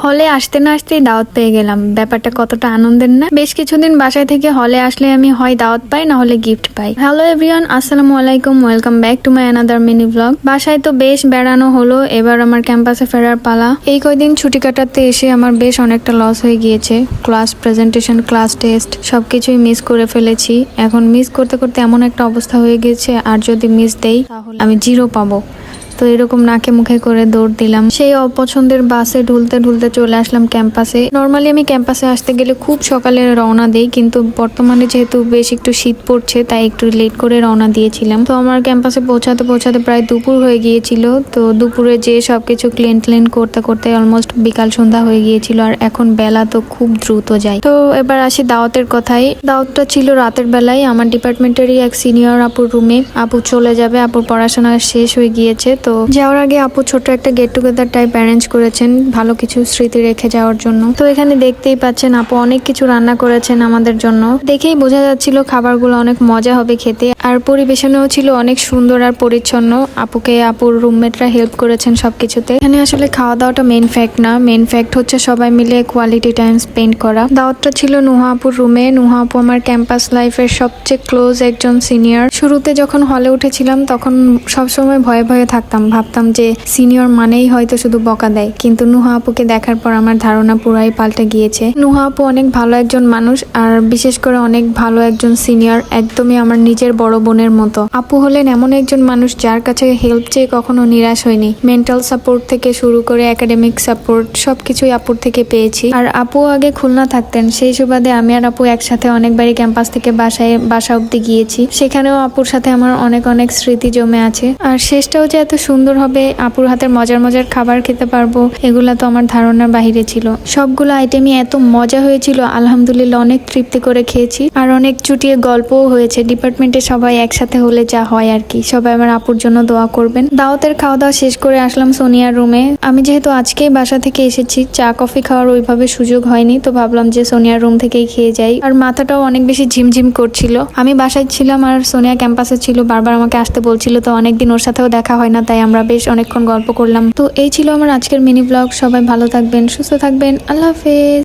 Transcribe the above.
হলে আসতে না আসতেই দাওয়াত পেয়ে গেলাম। ব্যাপারটা কতটা আনন্দের না। বেশ কিছুদিন বাসায় থেকে হলে আসলে আমি হয় দাওয়াত পাই না হলে গিফট পাই। হ্যালো এভরিওয়ান, আসসালামু আলাইকুম, welcome back to my another mini blog. বাসায় তো বেশ বেড়ানো হলো, এবার আমার ক্যাম্পাসে ফেরার পালা। এই কয়দিন ছুটি কাটাতে এসে আমার বেশ অনেকটা লস হয়ে গিয়েছে। ক্লাস প্রেজেন্টেশন, ক্লাস টেস্ট সবকিছুই মিস করে ফেলেছি। এখন মিস করতে করতে এমন একটা অবস্থা হয়ে গেছে, আর যদি মিস দেই তাহলে আমি 0 পাবো। তো এরকম নাকে মুখে করে দৌড় দিলাম। সেই অপছন্দের বাসে ঢুলতে ঢুলতে চলে আসলাম ক্যাম্পাসে। নর্মালি আমি ক্যাম্পাসে আসতে গেলে খুব সকালে রওনা দেই, কিন্তু বর্তমানে যেহেতু বেশ একটু শীত পড়ছে তাই একটু লেট করে রওনা দিয়েছিলাম। তো আমার ক্যাম্পাসে পৌঁছাতে পৌঁছাতে প্রায় দুপুর হয়ে গিয়েছিল। তো দুপুরে যে সবকিছু ক্লিন করতে করতে অলমোস্ট বিকাল সন্ধ্যা হয়ে গিয়েছিল, আর এখন বেলা তো খুব দ্রুত যায়। তো এবার আসি দাওয়াতের কথায়। দাওয়াতটা ছিল রাতের বেলায় আমার ডিপার্টমেন্টেরই এক সিনিয়র আপুর রুমে। আপু চলে যাবে, আপুর পড়াশোনা শেষ হয়ে গিয়েছে। তো যাওয়ার আগে আপু ছোট একটা গেট টুগেদার টাইপ অ্যারেঞ্জ করেছেন ভালো কিছু স্মৃতি রেখে যাওয়ার জন্য। তো এখানে দেখতেই পাচ্ছেন আপু অনেক কিছু রান্না করেছেন আমাদের জন্য। দেখেই বোঝা যাচ্ছিল খাবারগুলো অনেক মজা হবে খেতে, আর পরিবেশনেও ছিল অনেক সুন্দর আর পরিচ্ছন্ন। আপুকে আপুর রুমমেটরা হেল্প করেছেন সবকিছুতে। এখানে আসলে খাওয়া দাওয়াটা মেইন ফ্যাক্ট না, মেইন ফ্যাক্ট হচ্ছে সবাই মিলে কোয়ালিটি টাইম স্পেন্ড করা। দাওয়াতটা ছিল নুহা আপুর রুমে। নুহা আপু আমার ক্যাম্পাস লাইফের সবচেয়ে ক্লোজ একজন সিনিয়র। শুরুতে যখন হলে উঠেছিলাম তখন সবসময় ভয়ে ভয়ে থাকতাম, ভাবতাম যে সিনিয়র মানেই হয়তো শুধু বকা দেয়, কিন্তু নুহা আপুকে দেখার পর আমার ধারণা পুরাই পাল্টে গিয়েছে। নুহা আপু অনেক ভালো একজন মানুষ, আর বিশেষ করে অনেক ভালো একজন সিনিয়র, একদমই আমার নিজের বড় বোনের মতো। আপু হলেন এমন একজন মানুষ যার কাছে হেল্প চেয়ে কখনো নিরাশ হয়নি। মেন্টাল সাপোর্ট থেকে শুরু করে একাডেমিক সাপোর্ট সবকিছুই আপুর থেকে পেয়েছি। আর আপু আগে খুলনা থাকতেন, সেই সুবাদে আমি আর আপু একসাথে অনেকবারই ক্যাম্পাস থেকে বাসা অব্দি গিয়েছি। সেখানেও আপুর সাথে আমার অনেক অনেক স্মৃতি জমে আছে। আর শেষটাও যে এত সুন্দর হবে, আপুর হাতের মজার মজার খাবার খেতে পারবো, এগুলা তো আমার ধারণার বাহিরে ছিল। সবগুলো আইটেমই এত মজা হয়েছিল, আলহামদুলিল্লাহ অনেক তৃপ্তি করে খেয়েছি। আর অনেক চুটিয়ে গল্পও হয়েছে। ডিপার্টমেন্টে সবাই একসাথে হলে যা হয় আর কি। সবাই আমার আপুর জন্য দোয়া করবেন। দাওয়াতের খাওয়া দাওয়া শেষ করে আসলাম সোনিয়ার রুমে। আমি যেহেতু আজকেই বাসা থেকে এসেছি, চা কফি খাওয়ার ওইভাবে সুযোগ হয়নি, তো ভাবলাম যে সোনিয়ার রুম থেকেই খেয়ে যাই। আর মাথাটাও অনেক বেশি ঝিমঝিম করছিল। আমি বাসায় ছিলাম আর সোনিয়া ক্যাম্পাসে ছিল, বারবার আমাকে আসতে বলছিল। তো অনেকদিন ওর সাথেও দেখা হয় না, তাই আমরা বেশ অনেকক্ষণ গল্প করলাম। তো এই ছিল আমার আজকের মিনি ব্লগ। সবাই ভালো থাকবেন, সুস্থ থাকবেন, আল্লাহ হাফেজ।